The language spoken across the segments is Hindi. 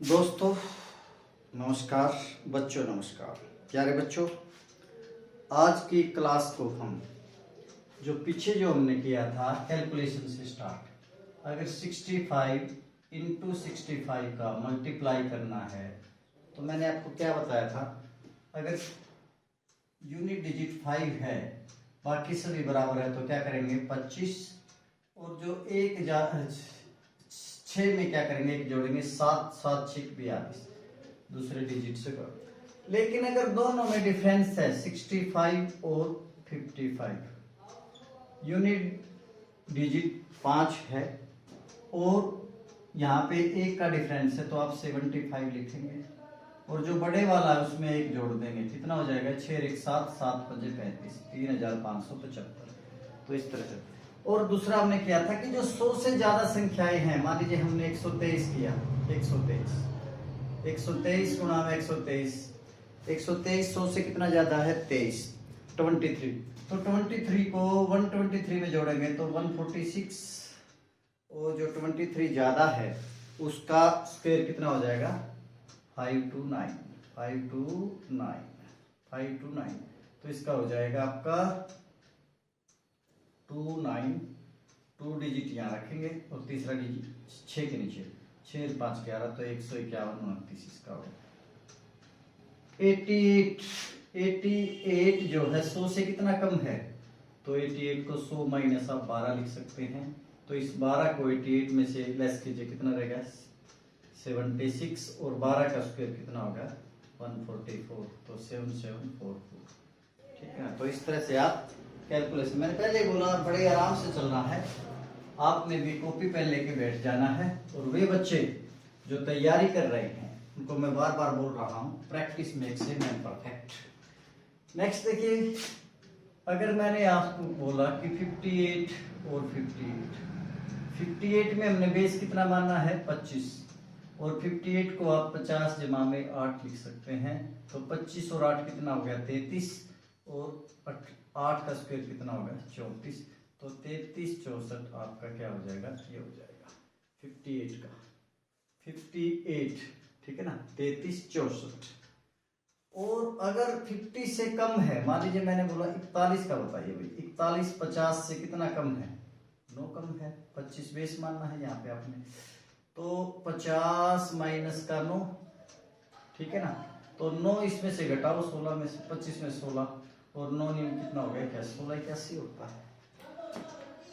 दोस्तों नमस्कार, बच्चों नमस्कार। प्यारे बच्चों, आज की क्लास को हम पीछे हमने किया था कैलकुलेशन से स्टार्ट। अगर 65 इंटू 65 का मल्टीप्लाई करना है तो मैंने आपको क्या बताया था, अगर यूनिट डिजिट 5 है बाकी सभी बराबर है तो क्या करेंगे 25, और जो एक 6 में क्या करेंगे एक जोड़ेंगे 7, 7 6 42 दूसरे डिजिट से करो। लेकिन अगर दोनों में डिफरेंस है 65 और 55, यूनिट डिजिट 5 है और यहाँ पे एक का डिफरेंस है तो आप 75 लिखेंगे, और जो बड़े वाला है उसमें एक जोड़ देंगे, कितना हो जाएगा 6 1 7 7 5 35 3575। तो इस तरह से। और दूसरा हमने किया था कि जो 100 से ज्यादा संख्याएं हैं, मान लीजिए हमने 123 किया, 123 गुणा में 123 100 से कितना ज्यादा है 23, 23। तो 23 को 123 में जोड़ेंगे तो 146, और जो 23 ज्यादा है उसका स्क्वायर कितना हो जाएगा 529, 529। तो इसका हो जाएगा आपका 29, 2 डिजिट यहाँ रखेंगे और तीसरा डिजिट 6 के नीचे, 6 5 11 तो 151 29 इसका होगा। 88 जो है 100 से कितना कम है, तो 88 को 100 माइनस आप 12 लिख सकते हैं। तो इस 12 को 88 में से लेस कीजिए, कितना रहेगा 76, और 12 का स्क्वायर कितना होगा 144, तो 7744। ठीक है ना। तो इस तरह से आप कैलकुलेशन, मैंने पहले बोला बड़े आराम से चलना है, आपने भी कॉपी पेन लेके बैठ जाना है। और वे बच्चे जो तैयारी कर रहे हैं उनको मैं बार बार बोल रहा हूँ, practice makes a man perfect. Next देखिए, अगर मैंने आपको बोला कि 58 और 58 में हमने बेस कितना मानना है 25, और 58 को आप 50 जमा में 8 लिख सकते हैं। तो 25 और 8 कितना हो गया 33, और 8 का स्क्वायर कितना होगा 34। तो 33 64 आपका क्या हो जाएगा, ये हो जाएगा 58 का 58, ठीक है ना, 33 64। और अगर 50 से कम है, मान लीजिए मैंने बोला 41 का, बताइए भाई 41 50 से कितना कम है 9 कम है, 25 बेस मानना है यहाँ पे आपने। तो 50 माइनस का 9, ठीक है ना, तो 9 इसमें से घटाओ 16 में से, 25 में 16 और 9 न्यू कितना हो गया क्या 16 81 होता है,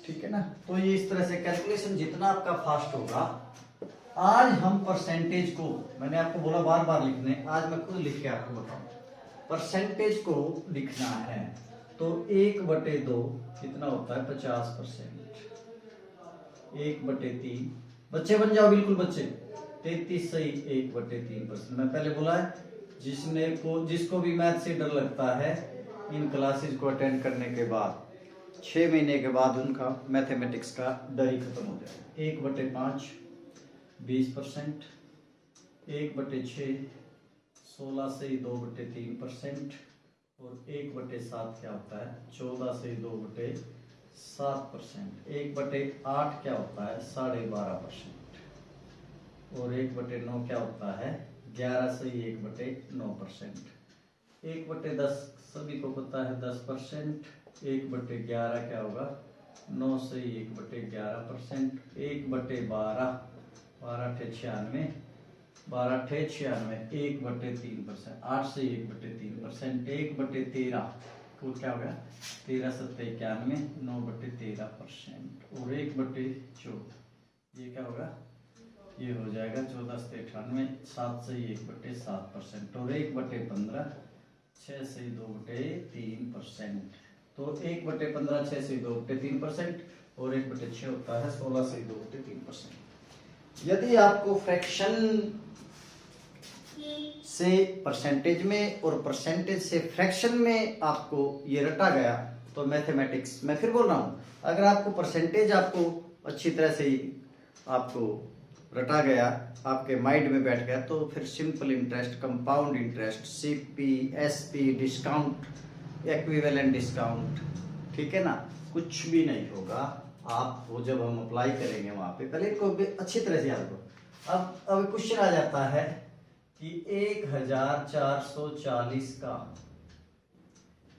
ठीक है ना। तो ये इस तरह से कैलकुलेशन जितना आपका फास्ट होगा। आज हम परसेंटेज को, मैंने आपको बोला बार बार लिखने, आज मैं खुद लिख के आपको बताऊं। परसेंटेज को लिखना है तो 1/2 कितना होता है 50%, 1/3 बच्चे बन जाओ बिल्कुल बच्चे, 33 सही 1/3%। मैं पहले बोला है जिसको भी मैथ से डर लगता है, इन क्लासेस को अटेंड करने के बाद 6 महीने के बाद उनका मैथमेटिक्स का डर ही खत्म हो जाएगा। 1/5 20%, 1/6 16 से 2/3%, और 1/7 क्या होता है 14 से 2/7%, 1/8 क्या होता है 12.5%, और 1/9 क्या होता है 11 से 1/9%, 1/10 सभी को पता है 10%, 1/11 क्या होगा 9 से 1/11%, 1/12 12 × 96, 1/3%, 8 से 1/3%, 1/13 को क्या होगा 13 7 91, 9/13%, और 1/14 ये क्या होगा, ये हो जाएगा 14 से 98, 7 से 1/7%, और 1/15 6 से 2/3%। तो 1/15 6 से 2/3%, और 1/6 होता है 16 से 2/3%। यदि आपको फ्रैक्शन से परसेंटेज में और परसेंटेज से फ्रैक्शन में आपको ये रटा गया, तो मैथमेटिक्स, मैं फिर बोल रहा हूं, अगर आपको परसेंटेज आपको अच्छी तरह से आपको रटा गया, आपके माइंड में बैठ गया, तो फिर simple interest, compound interest, CP SP, discount, equivalent discount, ठीक है ना, कुछ भी नहीं होगा। आप वो जब हम अप्लाई करेंगे वहां पे, पहले इनको अच्छी तरह से याद करो। अब क्वेश्चन आ जाता है कि 1440 का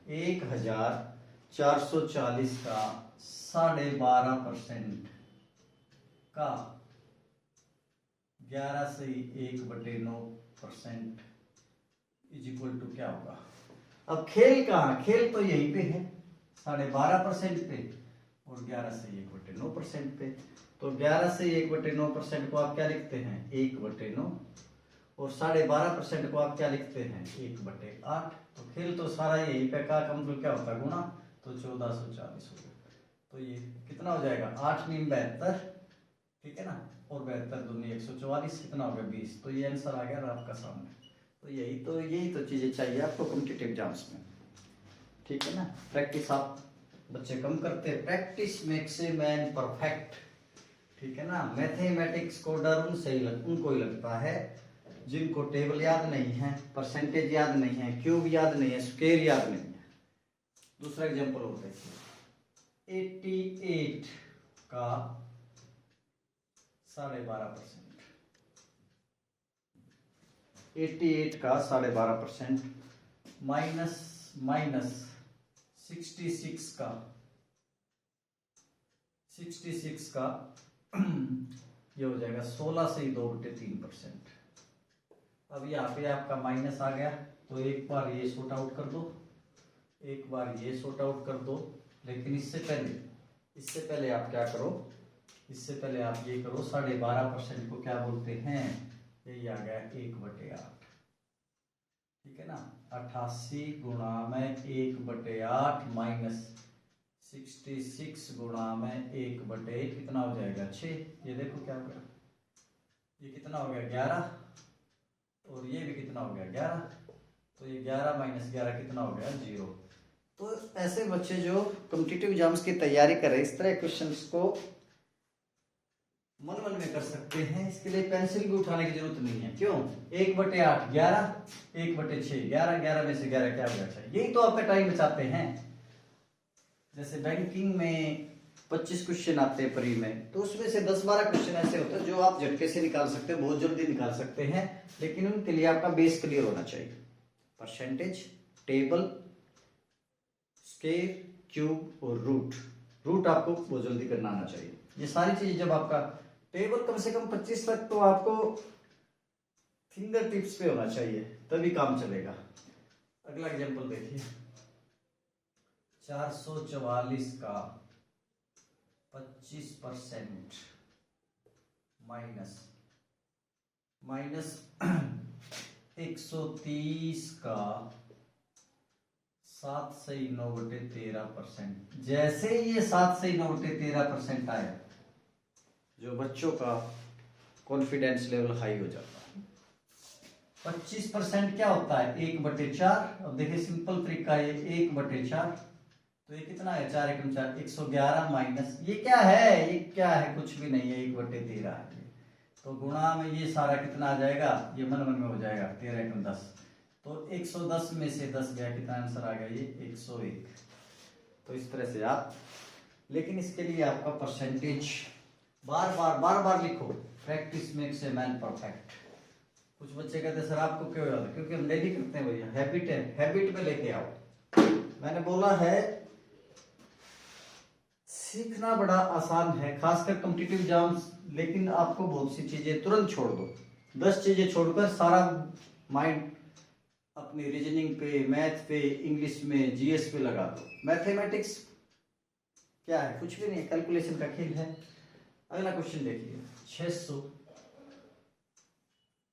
1440 का 12.5% का 11 से 1/9% इज इक्वल टू क्या होगा। अब खेल कहाँ, खेल तो यहीं पे है 12.5% पे और 11 से 1/9% पे। तो 11 से 1/9% को आप क्या लिखते हैं 1/9 और 12.5% को आप क्या लिखते हैं 1/8। तो खेल तो सारा यही पे का कम क्या होता है गुणा, तो 1440 हो गया। तो ये कितना हो जाएगा 8 × 72, ठीक है ना, और 72 दूनी 144, कितना हो गया 20। तो ये आंसर आ गया आपका सामने। तो यही तो चीजें चाहिए आपको कॉम्पिटिटिव एग्जाम्स में, ठीक है ना। प्रैक्टिस आप बच्चे कम करते हैं, practice makes a man perfect, ठीक है ना। मैथमेटिक्स को डर उनको ही लगता है जिनको टेबल याद नहीं है, परसेंटेज याद नहीं है, क्यूब याद नहीं है, स्क्वायर याद नहीं है। दूसरा एग्जांपल और देखिए 88 का 12.5%, 88 का 12.5% माइनस 66 का ये हो जाएगा 16 से 2/3%। अब यहाँ पे आपका माइनस आ गया, तो एक बार ये सॉर्ट आउट कर दो, एक बार ये सॉर्ट आउट कर दो। लेकिन इससे पहले आप क्या करो, इससे पहले आप ये करो 12.5% को क्या बोलते हैं, यही आ गया 1/8, ठीक है ना। 88 गुणा में 1/8 माइनस 66 गुणा में 1/8 कितना हो जाएगा 6। ये देखो क्या हो गया, ये कितना हो गया 11 और ये भी कितना हो गया 11। तो ये 11 - 11 कितना हो गया 0। तो ऐसे बच्चे जो कॉम्पिटिटिव एग्जाम्स की तैयारी कर रहे हैं इस तरह क्वेश्चंस को मन में कर सकते हैं। इसके लिए पेंसिल भी उठाने की जरूरत नहीं है। क्यों 1/8 11, 1/6 11, 11 में से 11 क्या हो जाता है। यही तो आपका टाइम बचाते हैं। जैसे बैंकिंग में 25 क्वेश्चन आते हैं प्री में, तो उसमें से 10-12 क्वेश्चन ऐसे होते हैं जो आप झटके से निकाल सकते हैं, बहुत जल्दी निकाल सकते हैं। लेकिन उनके लिए आपका बेस क्लियर होना चाहिए, परसेंटेज, टेबल, स्क्वायर, क्यूब और रूट आपको बहुत जल्दी करना आना चाहिए। ये सारी चीजें जब आपका टेबल कम से कम 25 तक तो आपको फिंगर टिप्स पे होना चाहिए, तभी काम चलेगा। अगला एग्जांपल देखिए 444 का 25% माइनस 130 का 7 से 9/13%। जैसे ये 7 से 9/13% आया, जो बच्चों का कॉन्फिडेंस लेवल हाई हो जाता है। 25% क्या होता है 1/4। अब देखिए सिंपल तरीका है, 1/4 तो ये कितना है 4 × 4 111 माइनस ये क्या है कुछ भी नहीं है 1/13 है। तो गुणा में ये सारा कितना आ जाएगा, ये मन में हो जाएगा 13 × 10। तो 110 में से 10 गया, कितना आंसर आ गया ये 101। तो इस तरह से आप, लेकिन इसके लिए आपका परसेंटेज बार बार लिखो। Practice makes a man perfect. कुछ बच्चे कहते हैं सर आपको क्यों याद है, क्योंकि हम डेली करते हैं भैया, हैबिट है, हैबिट में लेके आओ। मैंने बोला है सीखना बड़ा आसान है, खासकर कॉम्पिटिटिव एग्जाम्स, लेकिन आपको बहुत सी चीजें तुरंत छोड़ दो। 10 चीजें छोड़कर सारा माइंड अपनी रीजनिंग पे, मैथ पे, इंग्लिश में, जीएस पे लगा दो। मैथमेटिक्स क्या है, कुछ भी नहीं, कैलकुलेशन का खेल है। अगला क्वेश्चन देखिए 600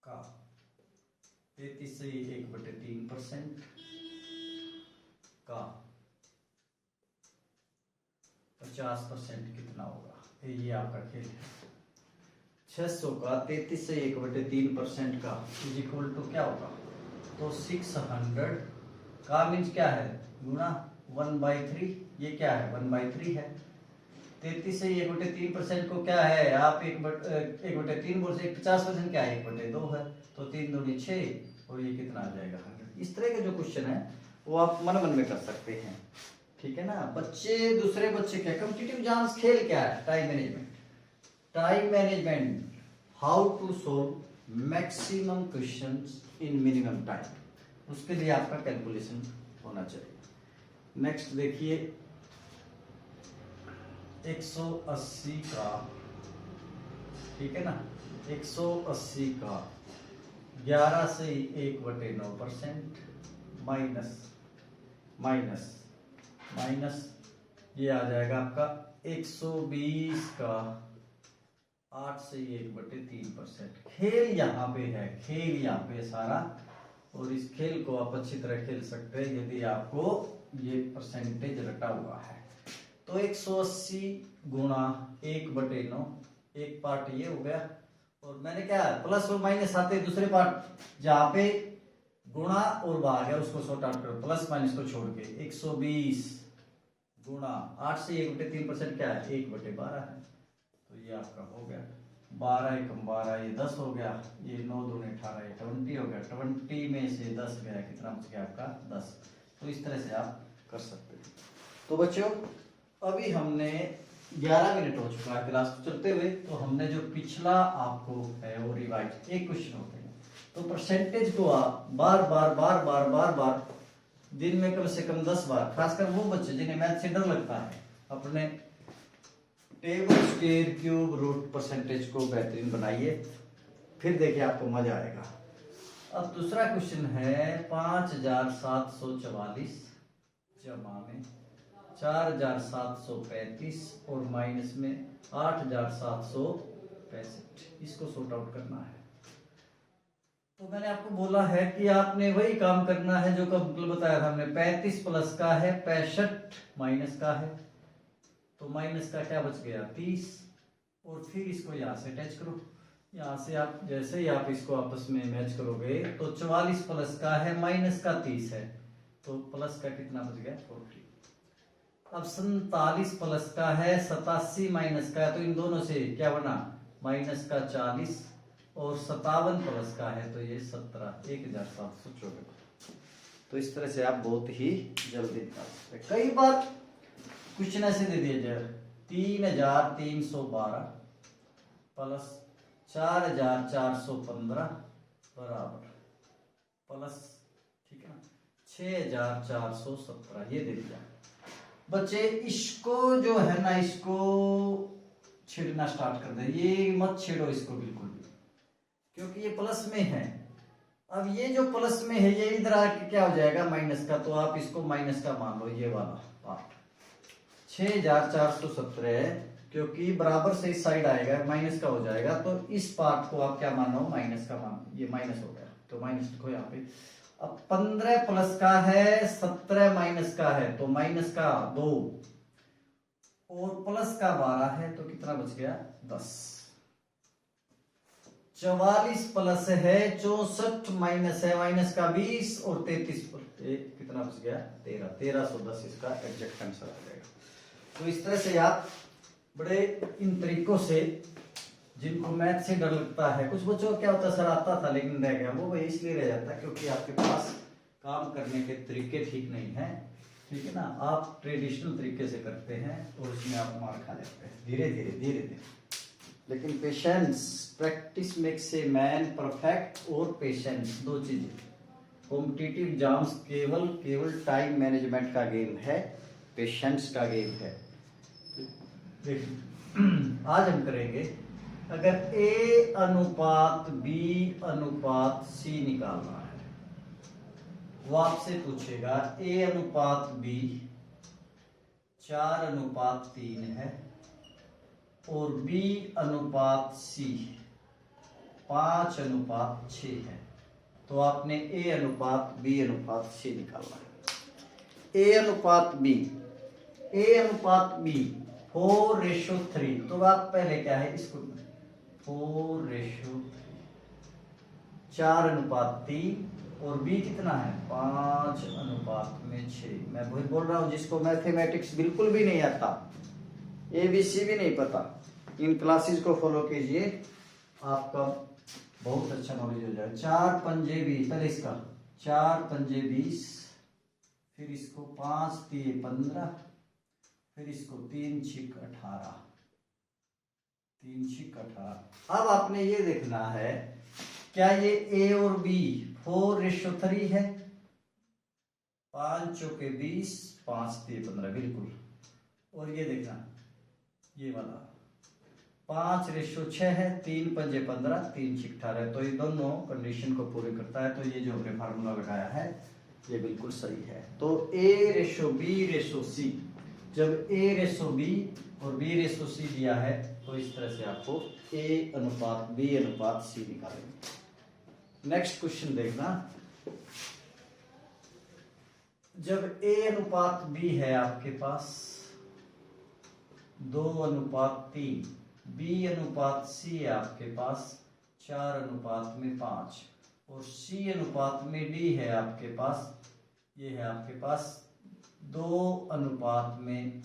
का 33 से 1/3% का 50% कितना होगा। ये आपका खेल है। 600 का 33 से 1/3% का इज इक्वल टू क्या होगा, तो 600 का मीन्स क्या है गुणा 1/3। ये क्या है 1/3 है। 33 से 1/3% को क्या है आप 1/3 बोल से 50% क्या है 1/2 है। तो 3 दूनी 6 और ये कितना आ जाएगा 100। इस तरह के जो क्वेश्चन है वो आप मन में कर सकते हैं, ठीक है ना। बच्चे दूसरे बच्चे क्या कॉम्पिटिटिव एग्जाम्स खेल क्या है, time management. Time management how to solve maximum questions in minimum time, उसके लिए आपका कैलकुलेशन होना चाहिए। नेक्स्ट देखिए 180 का, ठीक है ना, 180 का 11 से 1/9% माइनस माइनस माइनस ये आ जाएगा आपका 120 का 8 से 1/3%। खेल यहाँ पे है, खेल यहाँ पे सारा, और इस खेल को आप अच्छी तरह खेल सकते हैं यदि आपको ये परसेंटेज रटा हुआ है। तो 180 गुणा 1/9, एक पार्ट ये हो गया, और मैंने क्या प्लस और माइनस आते दूसरे पार्ट जहाँ पे गुणा और भाग है उसको सॉर्ट आउट करो, प्लस माइनस को छोड़ के 120 गुणा 8 से 1/3% क्या है 1/12 है, तो ये आपका हो गया 12 एकम 12, ये 10 हो गया, ये 9 दूनी 18, ये 20 हो गया, 20 में से 10 गया, कितना बच गया आपका 10। तो इस तरह से आप कर सकते हैं। तो बच्चों अभी हमने 11 मिनट हो चुका है क्लास चलते हुए, तो हमने जो पिछला आपको है वो रिवाइज एक क्वेश्चन होते हैं, तो परसेंटेज को आप बार बार बार बार बार बार दिन में कम से कम 10 बार, खासकर वो बच्चे जिन्हें मैथ से डर लगता है, अपने table square cube root percentage को बेहतरीन बनाइए, फिर देखिए आपको मजा आएगा। अब दूसरा क्वेश्चन है 5744 जमा में 4735 और माइनस में 8765, इसको सॉर्ट आउट करना है। तो मैंने आपको बोला है कि आपने वही काम करना है जो कल बताया था हमने, 35 प्लस का है 65 माइनस का है, तो माइनस का क्या बच गया 30, और फिर इसको यहाँ से अटैच करो, यहाँ से आप जैसे ही आप इसको आपस में मैच करोगे तो 44 प्लस का है माइनस का 30 है, तो प्लस का कितना बच गया 40। अब 47 प्लस का है 87 माइनस का है, तो इन दोनों से क्या बना माइनस का 40, और 57 प्लस का है तो ये 17, 1724। तो इस तरह से आप बहुत ही जल्दी निकाल सकते हैं। कई बार क्वेश्चन ऐसे दे दिया जाए 3312 प्लस 4415 बराबर प्लस, ठीक है ना, 6417, ये दे दिया। बच्चे इसको जो है ना, इसको छेड़ना स्टार्ट कर दे, ये मत छेड़ो इसको बिल्कुल भी, क्योंकि ये प्लस में है। अब ये जो प्लस में है ये इधर आके क्या हो जाएगा माइनस का, तो आप इसको माइनस का मान लो, ये वाला पार्ट 6417 है, क्योंकि बराबर से इस साइड आएगा माइनस का हो जाएगा, तो इस पार्ट को आप क्या मानो माइनस का मान, ये माइनस हो गया तो माइनस लिखो यहाँ पे। अब 15 प्लस का है 17 माइनस का है, तो माइनस का 2 और प्लस का 12 है, तो कितना बच गया 10। 44 प्लस है 64 माइनस है माइनस का 20 और 33 कितना बच गया 13, 1310 इसका एग्जैक्ट आंसर आ जाएगा। तो इस तरह से आप बड़े इन तरीकों से, जिनको मैथ से डर लगता है, कुछ बच्चों को क्या होता है सर आता था लेकिन रह गया, वो इसलिए रह जाता है क्योंकि आपके पास काम करने के तरीके ठीक नहीं है, ठीक है ना, आप ट्रेडिशनल तरीके से करते हैं और उसमें आप मार खा जाते हैं धीरे धीरे धीरे धीरे। लेकिन patience, practice makes a man perfect, और पेशेंस दो चीजें। कॉम्पिटिटिव एग्जाम्स केवल टाइम मैनेजमेंट का गेम है, पेशेंस का गेम है। देखिए आज हम करेंगे, अगर A अनुपात B अनुपात C निकालना है, वो आपसे पूछेगा A अनुपात B 4:3 है और B अनुपात C 5:6 है, तो आपने A अनुपात B अनुपात C निकालना है। A अनुपात B 4:3, तो आप पहले क्या है इसको 4:3, 4:3 और B कितना है 5:6। मैं वही बोल रहा हूं जिसको मैथमेटिक्स बिल्कुल भी नहीं आता, ABC भी नहीं पता, इन क्लासेस को फॉलो कीजिए, आपका बहुत अच्छा नॉलेज हो जाएगा। 4 पंजे 20, पहले इसका 4 पंजे 20, फिर इसको 5 3 15, फिर इसको 3 6 18, 3 6 18। अब आपने ये देखना है क्या ये ए और बी 4:3 है? 5 चौके 20, 5 3 15, बिल्कुल। और ये देखना ये वाला 5:6 है, 3 पंजे 15, 3 6 18। तो ये दोनों कंडीशन को पूरे करता है। तो ये जो हमने फार्मूला लगाया है ये बिल्कुल सही है। तो A:B:C, जब A:B और B:C दिया है तो इस तरह से आपको A:B:C निकालेंगे। नेक्स्ट क्वेश्चन देखना, जब A:B है आपके पास 2:3, B:C है आपके पास 4:5 और C:D है आपके पास, ये है आपके पास 2:,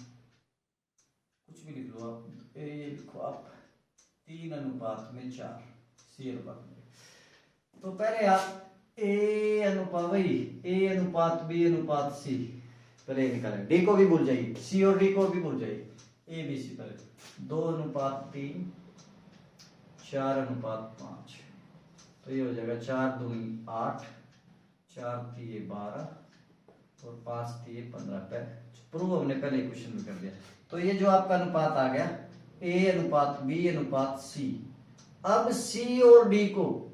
कुछ भी लिख लो आप, ये लिखो आप 3:4, C:, तो पहले आप A:B:C पहले निकालें। डी को भी भूल जाइए, सी और डी को भी भूल जाइए, ABC पहले 2:3, 4:5। तो ये हो जाएगा 4 दूनी 8, 4 3 12 और 5 3 15। प्रूव हमने पहले क्वेश्चन में कर दिया। तो ये जो आपका अनुपात आ गया A:B:C। अब C और D को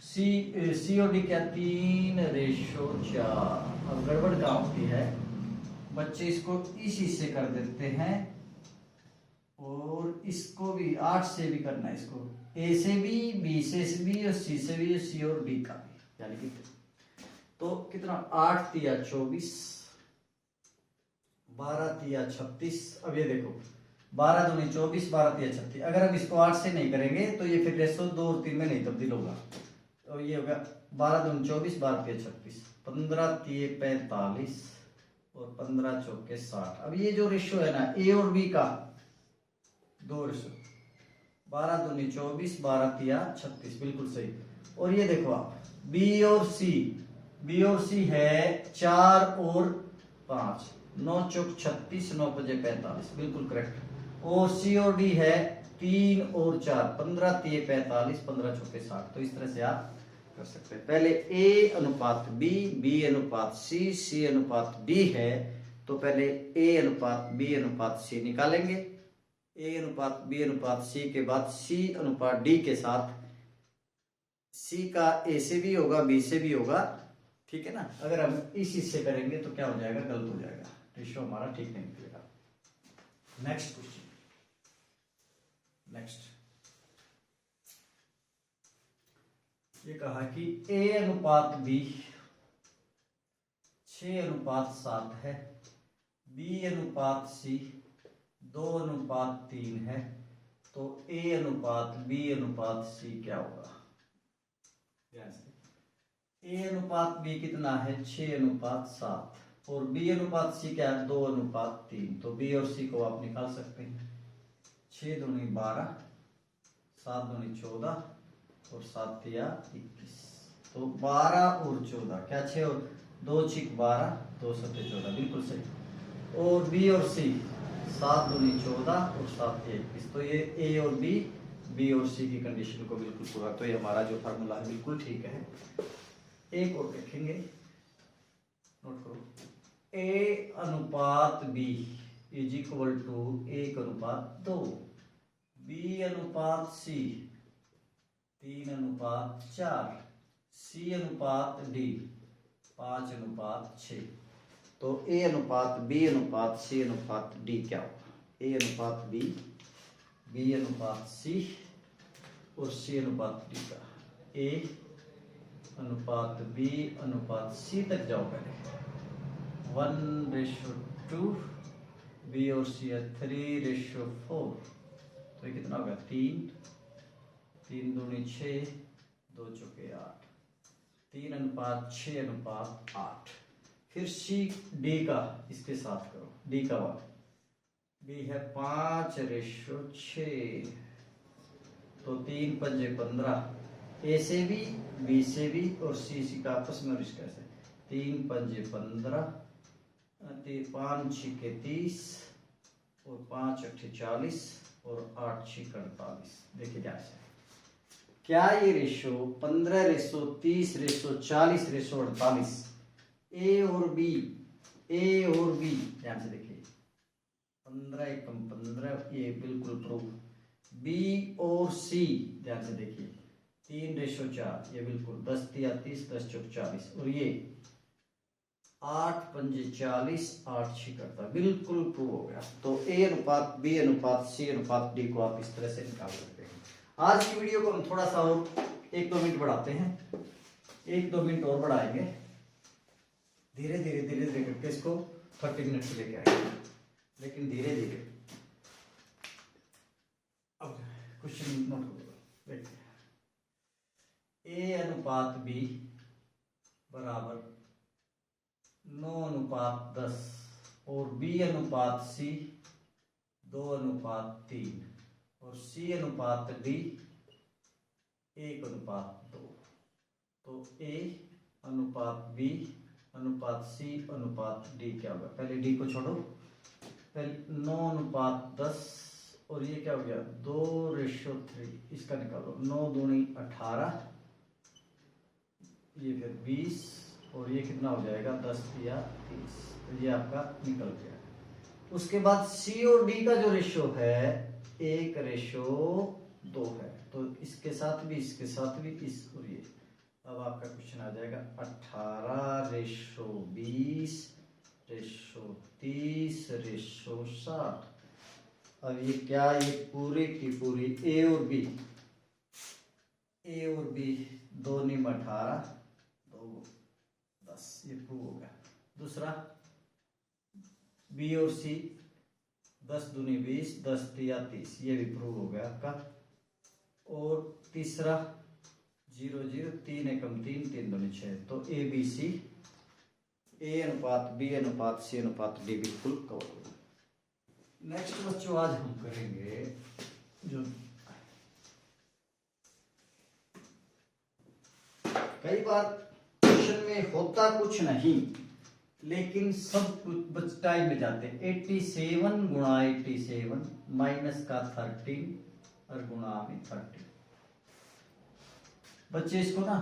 सी और डी क्या 3:4। अब गड़बड़ क्या होती है, बच्चे इसको इसी से कर देते हैं और इसको भी 8 से भी करना है, इसको A से भी, B से भी और C से भी, C और D का भी, यानी कि तो कितना 8 3 24, 12 3 36। अब ये देखो 12 दूनी 24, 12 3 36। अगर हम इसको 8 से नहीं करेंगे तो ये फिर रेशो 2 और 3 में नहीं तब्दील होगा। तो ये होगा 12 दूनी 24, 12 3 36, 15 3 45 और 15 चौके 60। अब ये जो रेशो है ना A और B का, दो रेशो 12 दूनी 24, 12 3 36, बिल्कुल सही। और ये देखो आप B और C है 4 और 5, 9 चौक 36, 9 पंजे 45, बिल्कुल करेक्ट। और C और D है 3 और 4, 15 3 45, 15 चौके 60। तो इस तरह से आप कर सकते हैं। पहले A:B, B:C, C:D है तो पहले A:B:C निकालेंगे। A:B:C के बाद C:D के साथ C का A से भी होगा, B से भी होगा, ठीक है ना। अगर हम इसी से करेंगे तो क्या हो जाएगा, गलत हो जाएगा, रेशो हमारा ठीक नहीं निकलेगा। नेक्स्ट क्वेश्चन, नेक्स्ट ये कहा कि A:B 6:7 है, B:C 2:3 है, तो A:B:C क्या होगा। A:B कितना है 6:7 और B:C क्या है 2:3। तो B और C को आप निकाल सकते हैं। 6 दूनी 12, 7 दूनी 14 और 7 3 21। तो 12 और 14 क्या 6 और 2 6 12, 2 7 14, बिल्कुल सही। और B और C 7 दूनी 14 और 7 3 21। तो ये A और B और C की कंडीशन को बिल्कुल पूरा, तो ये हमारा जो फार्मूला है बिल्कुल ठीक है। एक और देखेंगे, नोट करो, A:B is equal to 1:2, B:C 3:4, C:D 5:6। तो A:B:C:D क्या होगा, A:B, B:C और C:D का A:B:C तक जाओ पहले, 1:2, B और C है 3:4। तो ये कितना होगा 3 3 दूनी 6, 2 चौके 8, 3:6:8। फिर C:D का इसके साथ करो, D का वाला B है 5:6। तो 3 पंजे 15, A से भी, B से भी और C का आपस में रिश्ता है। 3 पंजे 15, 5 6 30 और 5 8 40 और 8 6 48। देखिए ध्यान से, क्या ये रेशो 15 रेशो 30 रेशो 40 रेशो 48 ए और बी, ए और बी, ध्यान से देखिए 15 एकम 15, ये बिल्कुल प्रूफ। बी और सी, ध्यान से देखिए 3 रेशो 4, ये बिल्कुल 10 तिया 30 10 चौक 40, और ये 8 पंजे 40 8 6 करता, बिल्कुल प्रूव हो गया। तो ए अनुपात बी अनुपात सी अनुपात डी को आप इस तरह से निकाल सकते हैं। आज की वीडियो को हम थोड़ा सा और 1-2 मिनट बढ़ाते हैं, 1-2 मिनट और बढ़ाएंगे, धीरे धीरे करके इसको 30 मिनट से लेके आएंगे, लेकिन धीरे धीरे। अब क्वेश्चन नोट करो, देखिए ए अनुपात बी बराबर 9 अनुपात 10 और बी अनुपात सी 2 अनुपात 3 और सी अनुपात डी 1 अनुपात 2। तो ए अनुपात बी अनुपात सी अनुपात डी क्या होगा? पहले डी को छोड़ो, पहले 9 अनुपात 10 और ये क्या हो गया 2:3, इसका निकालो 9 दूनी 18, ये फिर 20 और ये कितना हो जाएगा 10 या 30, तो ये आपका निकल गया। उसके बाद सी और डी का जो रेशो है 1:2 है, तो इसके साथ भी इसके साथ भी इस और ये, अब आपका क्वेश्चन आ जाएगा 18:20:30:60। अब ये क्या, ये पूरी की पूरी ए और बी दो निम 18 2 10, ये प्रूव हो गया। दूसरा बी और सी 10 दूनी 20 10 तिया 30, ये भी प्रूव हो गया आपका। और तीसरा 0 0 3 एकम 3 3 दूनी 6, तो ए बी सी, ए अनुपात बी अनुपात सी अनुपात डी बिल्कुल कवर हो गया। नेक्स्ट बच्चों आज हम करेंगे जो कई बार क्वेश्चन में होता कुछ नहीं लेकिन सब कुछ टाइम में जाते हैं। 87 गुणा 87 माइनस का 13 और गुणा में 30। बच्चे इसको ना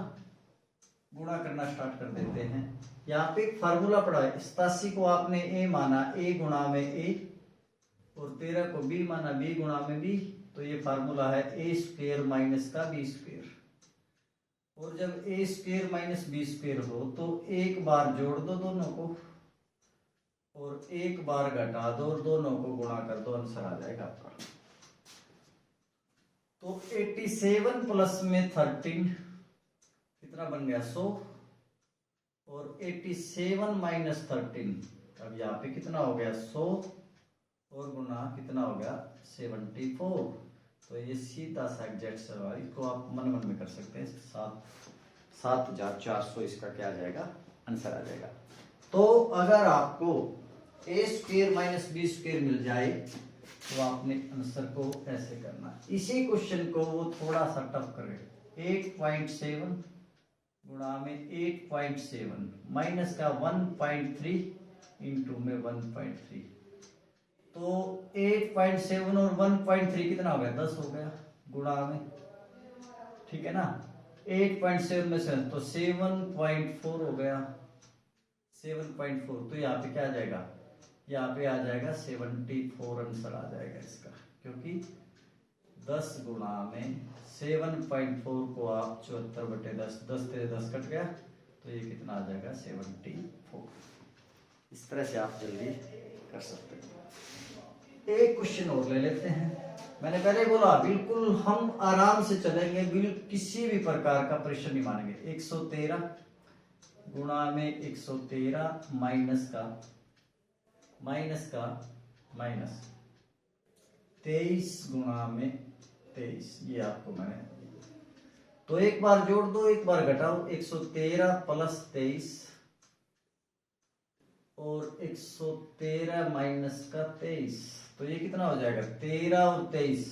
गुणा करना स्टार्ट कर देते हैं। यहाँ पे एक फार्मूला पढ़ा है, 87 को आपने ए माना, ए गुणा में ए, और 13 को बी माना, बी गुणा में बी, तो ये फार्मूला है ए स्क्वेयर माइनस का बी स्क्वेयर। और जब ए स्क्वेयर माइनस बी स्क्वेयर हो तो एक बार जोड़ दो दोनों को और एक बार घटा दो और दोनों को गुणा कर दो, आंसर आ जाएगा आपका। तो 87 प्लस में 13 कितना बन गया 100, और 87 माइनस 13, अब यहाँ पे कितना हो गया 100 और गुना कितना हो गया 74। तो ये सीधा सा एग्जैक्ट सवाल, इसको आप मन मन में कर सकते हैं। 7400 इसका क्या आ जाएगा, आंसर आ जाएगा। तो अगर आपको ए स्क्वेयर माइनस बी स्क्वेयर मिल जाए तो आपने आंसर को ऐसे करना। इसी क्वेश्चन को वो थोड़ा सा टफ करे, 8.7 गुणा में 8.7 माइनस का 1.3 इंटू में 1.3, तो 8.7 और 1.3 कितना हो गया 10 हो गया गुणा में, ठीक है ना। 8.7 में से तो 7.4 हो गया, 7.4, तो यहाँ पे क्या आ जाएगा, यहाँ पे आ जाएगा 74 आंसर आ जाएगा इसका, क्योंकि 10 गुणा में 7.4 को आप 74/10, 10 तेरे 10 कट गया, तो ये कितना आ जाएगा 74। इस तरह से आप जल्दी कर सकते हैं। एक क्वेश्चन और ले लेते हैं। मैंने पहले बोला बिल्कुल हम आराम से चलेंगे, बिल्कुल किसी भी प्रकार का प्रेशर नहीं मानेंगे। 113 गुणा में 113 माइनस का माइनस 23 गुणा में 23, ये आपको मैंने, तो एक बार जोड़ दो एक बार घटाओ, 113 प्लस 23 और 113 माइनस का 23, तो ये कितना हो जाएगा 13 और 23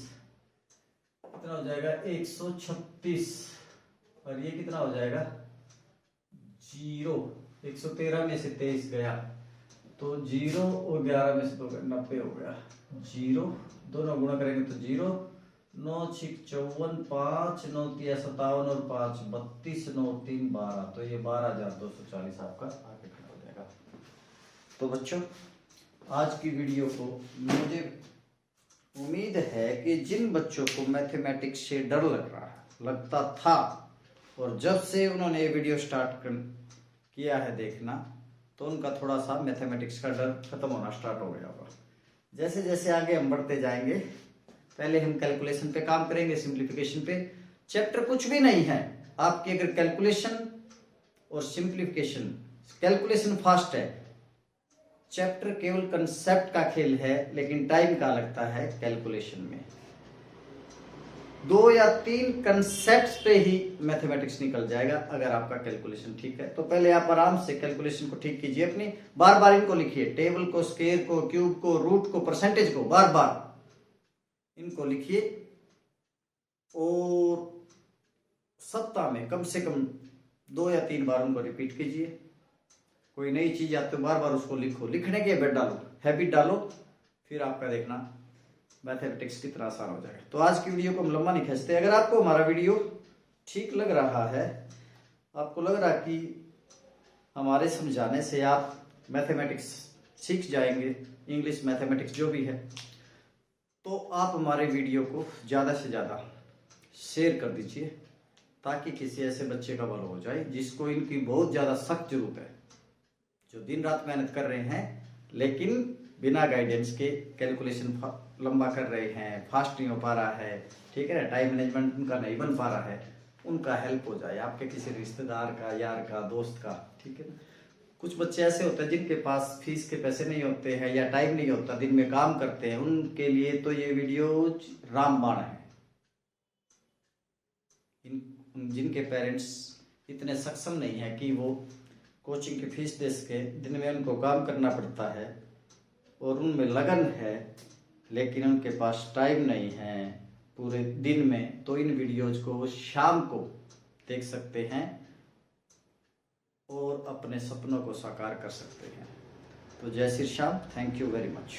कितना हो जाएगा 136, और ये कितना हो जाएगा 0। 113 में से 23 गया तो 0 और 11 में से 2 90 हो गया, 0 दोनों गुणा करेंगे तो 0, 9 6 54, 5 9 3 57 और 5 32, 9 3 12, तो ये 12,240 आपका आगे खड़ा हो जाएगा। तो बच्चों आज की वीडियो को मुझे उम्मीद है कि जिन बच्चों को मैथमेटिक्स से डर लगता था और जब से उन्होंने ये वीडियो स्टार्ट किया है देखना, तो उनका थोड़ा सा मैथमेटिक्स का डर खत्म होना स्टार्ट हो गया होगा। जैसे जैसे आगे हम बढ़ते जाएंगे, पहले हम कैलकुलेशन पे काम करेंगे, सिंप्लीफिकेशन पे। चैप्टर कुछ भी नहीं है आपकी, अगर कैलकुलेशन और सिंप्लीफिकेशन, कैलकुलेशन फास्ट है, चैप्टर केवल कंसेप्ट का खेल है, लेकिन टाइम का लगता है कैलकुलेशन में। 2 या 3 कंसेप्ट्स पे ही मैथमेटिक्स निकल जाएगा अगर आपका कैलकुलेशन ठीक है। तो पहले आप आराम से कैलकुलेशन को ठीक कीजिए अपनी, बार बार इनको लिखिए, टेबल को, स्क्वायर को, क्यूब को, रूट को, परसेंटेज को, बार बार इनको लिखिए और सप्ताह में कम से कम 2 या 3 बार उनको रिपीट कीजिए। कोई नई चीज आती है बार बार उसको लिखो, लिखने की हैबिट डालो, फिर आपका देखना मैथमेटिक्स कितना आसान हो जाएगा। तो आज की वीडियो को हम लंबा नहीं खींचते। अगर आपको हमारा वीडियो ठीक लग रहा है, आपको लग रहा कि हमारे समझाने से आप मैथमेटिक्स सीख जाएंगे, इंग्लिश मैथमेटिक्स जो भी है, तो आप हमारे वीडियो को ज़्यादा से ज़्यादा शेयर कर दीजिए, ताकि किसी ऐसे बच्चे का भला हो जाए जिसको इनकी बहुत ज़्यादा सख्त जरूरत है, जो दिन रात मेहनत कर रहे हैं लेकिन बिना गाइडेंस के कैलकुलेशन लंबा कर रहे हैं, फास्ट नहीं हो पा रहा है, ठीक है ना, टाइम मैनेजमेंट उनका नहीं बन पा रहा है, उनका हेल्प हो जाए, आपके किसी रिश्तेदार का, यार का, दोस्त का, ठीक है ना। कुछ बच्चे ऐसे होते हैं जिनके पास फीस के पैसे नहीं होते हैं या टाइम नहीं होता, दिन में काम करते हैं, उनके लिए तो ये वीडियो रामबाण है। जिनके पेरेंट्स इतने सक्षम नहीं है कि वो कोचिंग की फीस दे सके, दिन में उनको काम करना पड़ता है और उनमें लगन है, लेकिन उनके पास टाइम नहीं है पूरे दिन में, तो इन वीडियोज को शाम को देख सकते हैं और अपने सपनों को साकार कर सकते हैं। तो जय Shri Shyam, thank you very much.